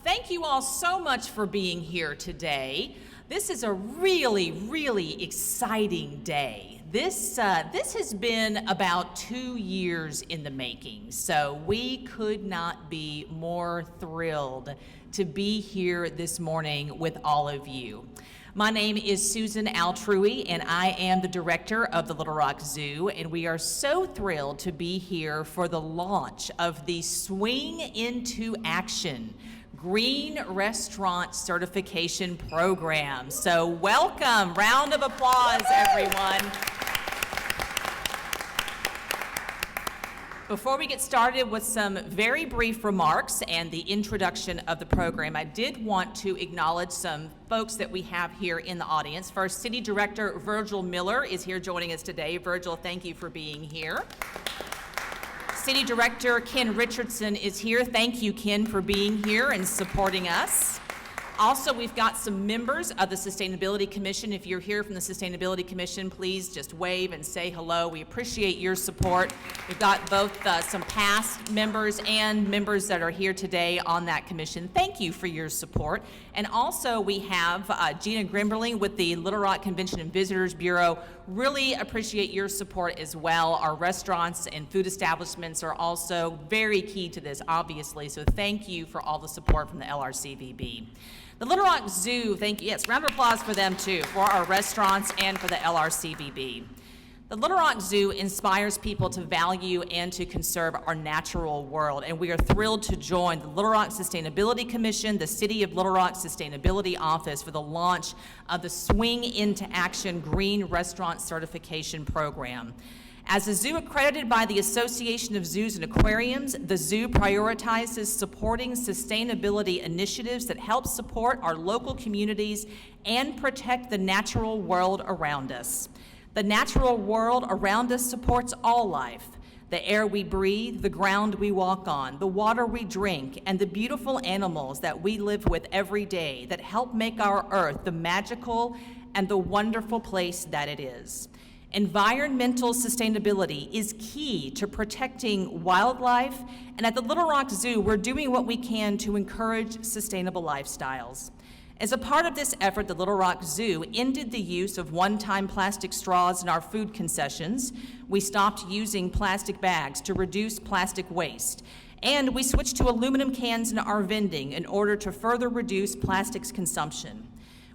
Thank you all so much for being here today. This is a really exciting day. This has been about 2 years in the making, so we could not be more thrilled to be here this morning with all of you. My name is Susan Altrui, and I am the director of the Little Rock Zoo, and we are so thrilled to be here for the launch of the Swing into Action Green Restaurant Certification Program. So welcome, round of applause, everyone. Before we get started with some very brief remarks and the introduction of the program, I did want to acknowledge some folks that we have here in the audience. First, City Director Virgil Miller is here joining us today. Virgil, thank you for being here. City Director Ken Richardson is here. Thank you, Ken, for being here and supporting us. Also, we've got some members of the Sustainability Commission. If you're here from the Sustainability Commission, please just wave and say hello. We appreciate your support. We've got both some past members and members that are here today on that commission. Thank you for your support. And also, we have Gina Grimberling with the Little Rock Convention and Visitors Bureau. Really appreciate your support as well. Our restaurants and food establishments are also very key to this, obviously. So thank you for all the support from the LRCVB. The Little Rock Zoo, thank you. Yes, round of applause for them too, for our restaurants and for the LRCVB. The Little Rock Zoo inspires people to value and to conserve our natural world, and we are thrilled to join the Little Rock Sustainability Commission, the City of Little Rock Sustainability Office for the launch of the Swing into Action Green Restaurant Certification Program. As a zoo accredited by the Association of Zoos and Aquariums, the zoo prioritizes supporting sustainability initiatives that help support our local communities and protect the natural world around us. The natural world around us supports all life. The air we breathe, the ground we walk on, the water we drink, and the beautiful animals that we live with every day that help make our earth the magical and the wonderful place that it is. Environmental sustainability is key to protecting wildlife, and at the Little Rock Zoo, we're doing what we can to encourage sustainable lifestyles. As a part of this effort, the Little Rock Zoo ended the use of one-time plastic straws in our food concessions. We stopped using plastic bags to reduce plastic waste, and we switched to aluminum cans in our vending in order to further reduce plastics consumption.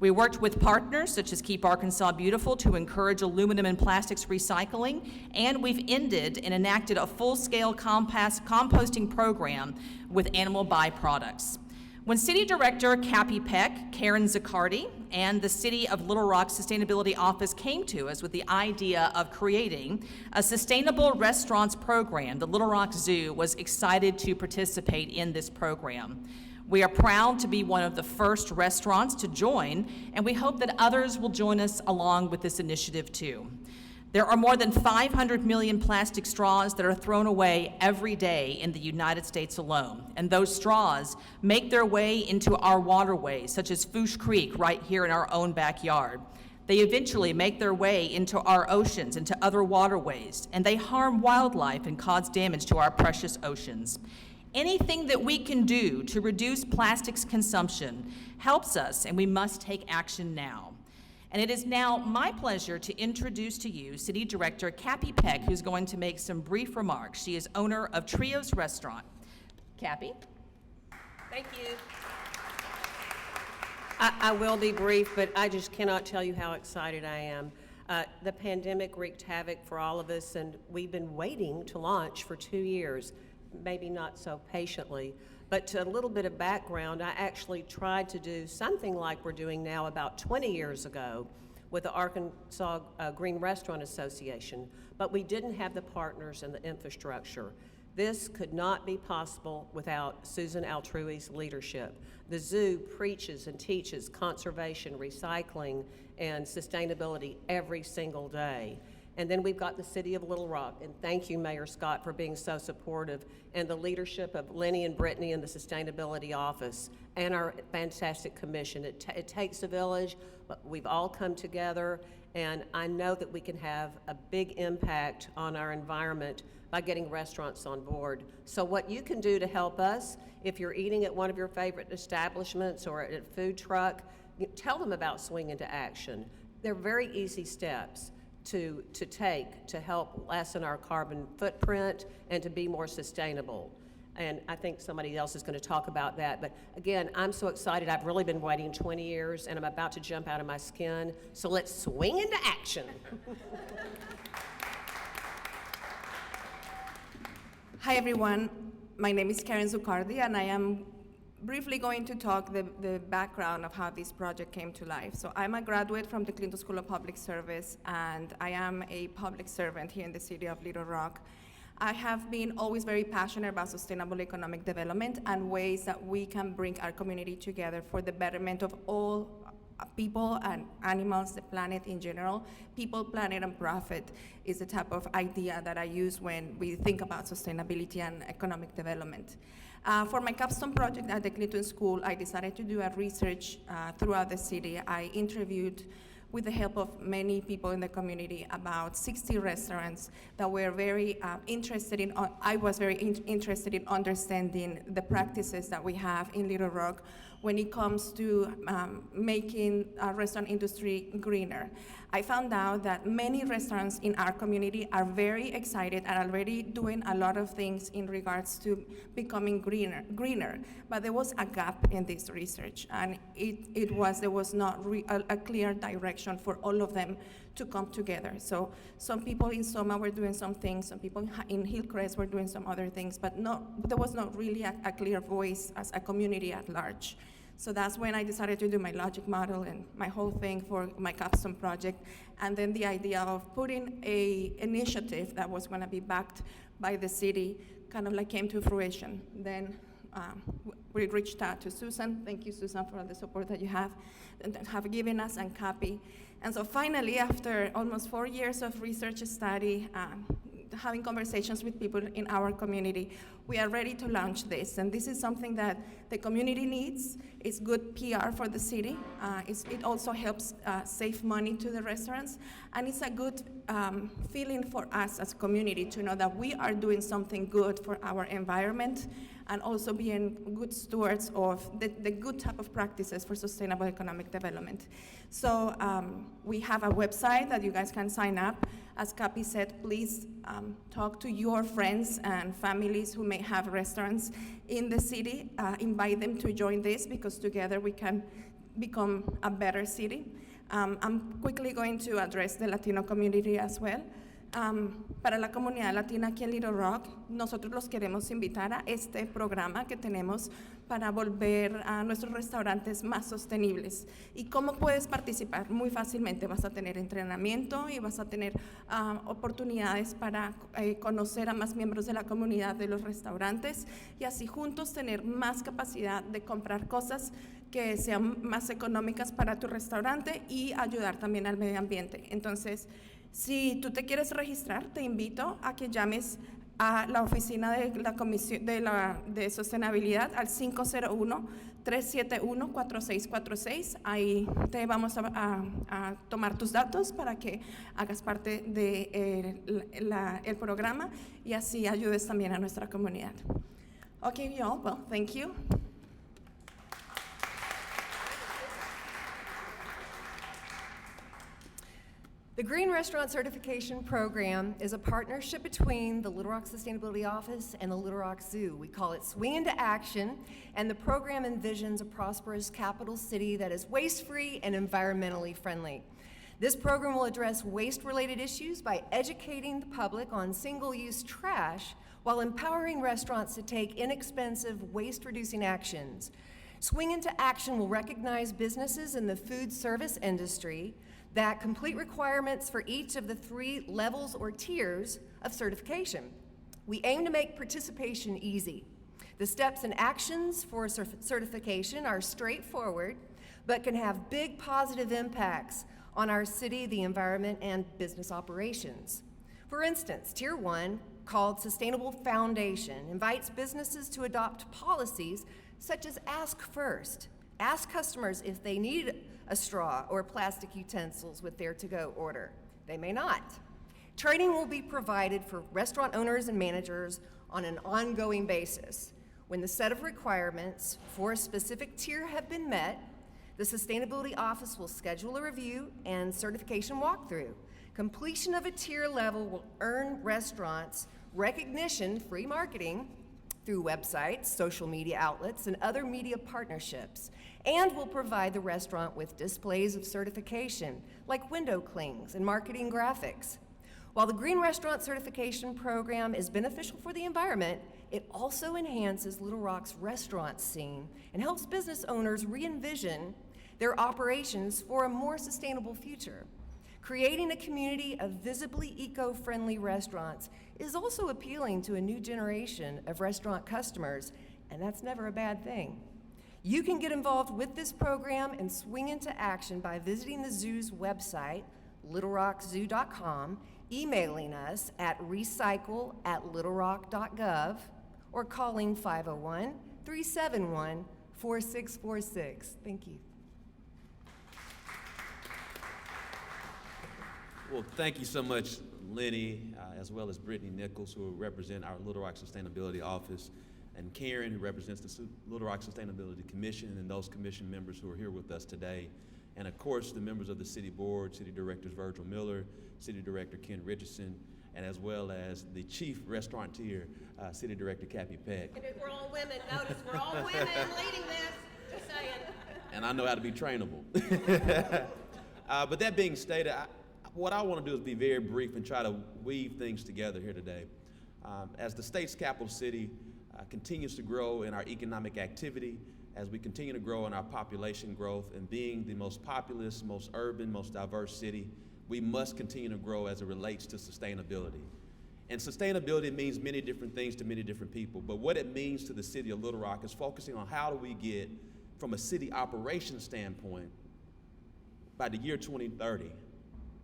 We worked with partners such as Keep Arkansas Beautiful to encourage aluminum and plastics recycling, and we've ended and enacted a full-scale composting program with animal byproducts. When City Director Cappy Peck, Karen Zuccardi, and the City of Little Rock Sustainability Office came to us with the idea of creating a sustainable restaurants program, the Little Rock Zoo was excited to participate in this program. We are proud to be one of the first restaurants to join, and we hope that others will join us along with this initiative too. There are more than 500 million plastic straws that are thrown away every day in the United States alone, and those straws make their way into our waterways, such as Fouche Creek right here in our own backyard. They eventually make their way into our oceans, into other waterways, and they harm wildlife and cause damage to our precious oceans. Anything that we can do to reduce plastics consumption helps us, and we must take action now. And it is now my pleasure to introduce to you City Director Cappy Peck, who's going to make some brief remarks. She is owner of Trio's Restaurant. Cappy? Thank you. I will be brief, but I just cannot tell you how excited I am. The pandemic wreaked havoc for all of us, and we've been waiting to launch for 2 years. Maybe not so patiently, but to a little bit of background, I actually tried to do something like we're doing now about 20 years ago with the Arkansas Green Restaurant Association, but we didn't have the partners and the infrastructure. This could not be possible without Susan Altrui's leadership. The zoo preaches and teaches conservation, recycling, and sustainability every single day. And then we've got the City of Little Rock, and thank you, Mayor Scott, for being so supportive, and the leadership of Lennie and Brittany in the Sustainability Office, and our fantastic commission. It takes a village, but we've all come together, and I know that we can have a big impact on our environment by getting restaurants on board. So what you can do to help us, if you're eating at one of your favorite establishments or at a food truck, tell them about Swing Into Action. They're very easy steps to take to help lessen our carbon footprint and to be more sustainable. And I think somebody else is going to talk about that. But again, I'm so excited. I've really been waiting 20 years, and I'm about to jump out of my skin. So let's swing into action. Hi, everyone. My name is Karen Zuccardi, and I am briefly going to talk the background of how this project came to life. So I'm a graduate from the Clinton School of Public Service, and I am a public servant here in the city of Little Rock. I have been always very passionate about sustainable economic development and ways that we can bring our community together for the betterment of all people and animals, the planet in general. People, planet, and profit is the type of idea that I use when we think about sustainability and economic development. For my capstone project at the Clinton School, I decided to do a research throughout the city. I interviewed, with the help of many people in the community, about 60 restaurants that were very interested in, I was very interested in understanding the practices that we have in Little Rock when it comes to making our restaurant industry greener. I found out that many restaurants in our community are very excited and already doing a lot of things in regards to becoming greener. But there was a gap in this research, and there was not a clear direction for all of them to come together. So some people in Soma were doing some things, some people in Hillcrest were doing some other things, but there was not really a clear voice as a community at large. So that's when I decided to do my logic model and my whole thing for my capstone project. And then the idea of putting a initiative that was gonna be backed by the city kind of like came to fruition. Then we reached out to Susan. Thank you, Susan, for all the support that you have given us, and Cappy. And so finally, after almost 4 years of research study, having conversations with people in our community, we are ready to launch this. And this is something that the community needs. It's good PR for the city. It also helps save money to the restaurants. And it's a good feeling for us as a community to know that we are doing something good for our environment and also being good stewards of the good type of practices for sustainable economic development. So we have a website that you guys can sign up. As Capi said, please talk to your friends and families who may have restaurants in the city. Invite them to join this, because together we can become a better city. I'm quickly going to address the Latino community as well. Para la comunidad latina aquí en Little Rock, nosotros los queremos invitar a este programa que tenemos para volver a nuestros restaurantes más sostenibles. ¿Y cómo puedes participar? Muy fácilmente. Vas a tener entrenamiento y vas a tener oportunidades para conocer a más miembros de la comunidad de los restaurantes y así juntos tener más capacidad de comprar cosas que sean más económicas para tu restaurante y ayudar también al medio ambiente. Entonces, si tú te quieres registrar, te invito a que llames a la oficina de la Comisión de Sostenibilidad al 501-371-4646. Ahí te vamos a tomar tus datos para que hagas parte del programa y así ayudes también a nuestra comunidad. Okay, y'all, well, thank you. The Green Restaurant Certification Program is a partnership between the Little Rock Sustainability Office and the Little Rock Zoo. We call it Swing Into Action, and the program envisions a prosperous capital city that is waste-free and environmentally friendly. This program will address waste-related issues by educating the public on single-use trash while empowering restaurants to take inexpensive waste-reducing actions. Swing Into Action will recognize businesses in the food service industry that complete requirements for each of the 3 levels or tiers of certification. We aim to make participation easy. The steps and actions for certification are straightforward, but can have big positive impacts on our city, the environment, and business operations. For instance, Tier 1, called Sustainable Foundation, invites businesses to adopt policies such as Ask First. Ask customers if they need a straw or plastic utensils with their to-go order. They may not. Training will be provided for restaurant owners and managers on an ongoing basis. When the set of requirements for a specific tier have been met, the Sustainability Office will schedule a review and certification walkthrough. Completion of a tier level will earn restaurants recognition, free marketing, through websites, social media outlets, and other media partnerships, and will provide the restaurant with displays of certification, like window clings and marketing graphics. While the Green Restaurant Certification Program is beneficial for the environment, it also enhances Little Rock's restaurant scene and helps business owners re-envision their operations for a more sustainable future. Creating a community of visibly eco-friendly restaurants is also appealing to a new generation of restaurant customers, and that's never a bad thing. You can get involved with this program and swing into action by visiting the zoo's website, littlerockzoo.com, emailing us at recycle@littlerock.gov, or calling 501-371-4646. Thank you. Well, thank you so much, Lennie, as well as Brittany Nichols, who represent our Little Rock Sustainability Office, and Karen, who represents the Little Rock Sustainability Commission, and those commission members who are here with us today. And of course, the members of the City Board, City Directors Virgil Miller, City Director Ken Richardson, and as well as the Chief Restaurateur, City Director Cappy Peck. And we're all women, notice, we're all women leading this, just saying. And I know how to be trainable. But that being stated, what I want to do is be very brief and try to weave things together here today. As the state's capital city continues to grow in our economic activity, as we continue to grow in our population growth, and being the most populous, most urban, most diverse city, we must continue to grow as it relates to sustainability. And sustainability means many different things to many different people, but what it means to the city of Little Rock is focusing on how do we get, from a city operations standpoint, by the year 2030,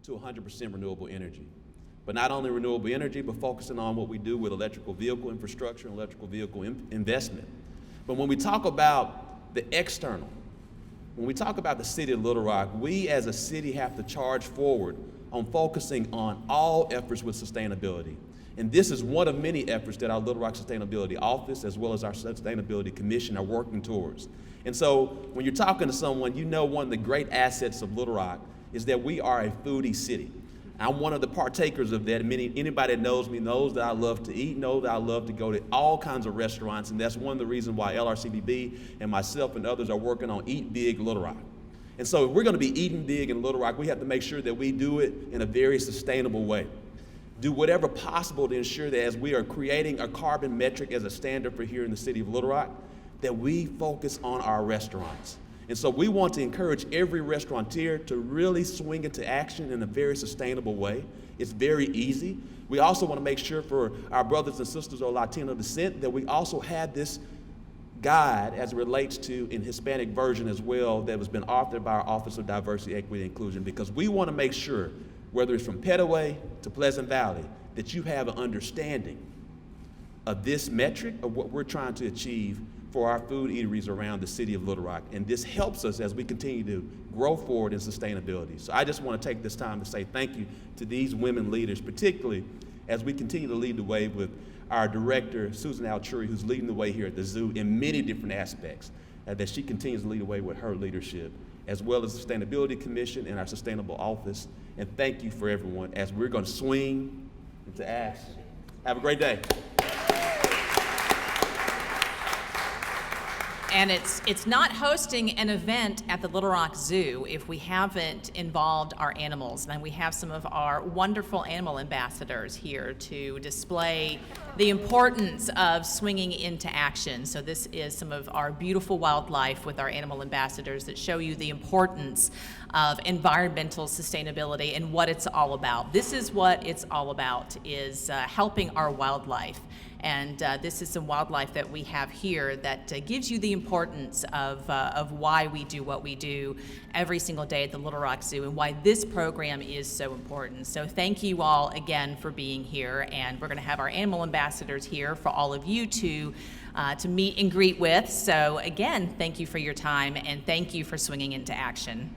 to 100% renewable energy. But not only renewable energy, but focusing on what we do with electrical vehicle infrastructure and electrical vehicle investment. But when we talk about the external, when we talk about the city of Little Rock, we as a city have to charge forward on focusing on all efforts with sustainability. And this is one of many efforts that our Little Rock Sustainability Office, as well as our Sustainability Commission, are working towards. And so when you're talking to someone, you know one of the great assets of Little Rock is that we are a foodie city. I'm one of the partakers of that. Anybody that knows me knows that I love to eat, knows that I love to go to all kinds of restaurants, and that's one of the reasons why LRCBB and myself and others are working on Eat Big Little Rock. And so if we're gonna be eating big in Little Rock, we have to make sure that we do it in a very sustainable way. Do whatever possible to ensure that as we are creating a carbon metric as a standard for here in the city of Little Rock, that we focus on our restaurants. And so we want to encourage every restaurateur to really swing into action in a very sustainable way. It's very easy. We also want to make sure for our brothers and sisters of Latino descent that we also have this guide as it relates to in Hispanic version as well that has been authored by our Office of Diversity, Equity, and Inclusion, because we want to make sure, whether it's from Petaway to Pleasant Valley, that you have an understanding of this metric of what we're trying to achieve for our food eateries around the city of Little Rock. And this helps us as we continue to grow forward in sustainability. So I just want to take this time to say thank you to these women leaders, particularly as we continue to lead the way with our director, Susan Altrui, who's leading the way here at the zoo in many different aspects, that she continues to lead the way with her leadership, as well as the Sustainability Commission and our Sustainable Office. And thank you for everyone as we're going to swing into action. Have a great day. And it's not hosting an event at the Little Rock Zoo if we haven't involved our animals. And we have some of our wonderful animal ambassadors here to display the importance of swinging into action. So this is some of our beautiful wildlife with our animal ambassadors that show you the importance of environmental sustainability and what it's all about. This is what it's all about, is helping our wildlife. And this is some wildlife that we have here that gives you the importance of why we do what we do every single day at the Little Rock Zoo and why this program is so important. So thank you all again for being here, and we're going to have our animal ambassadors here for all of you to meet and greet with. So again, thank you for your time, and thank you for swinging into action.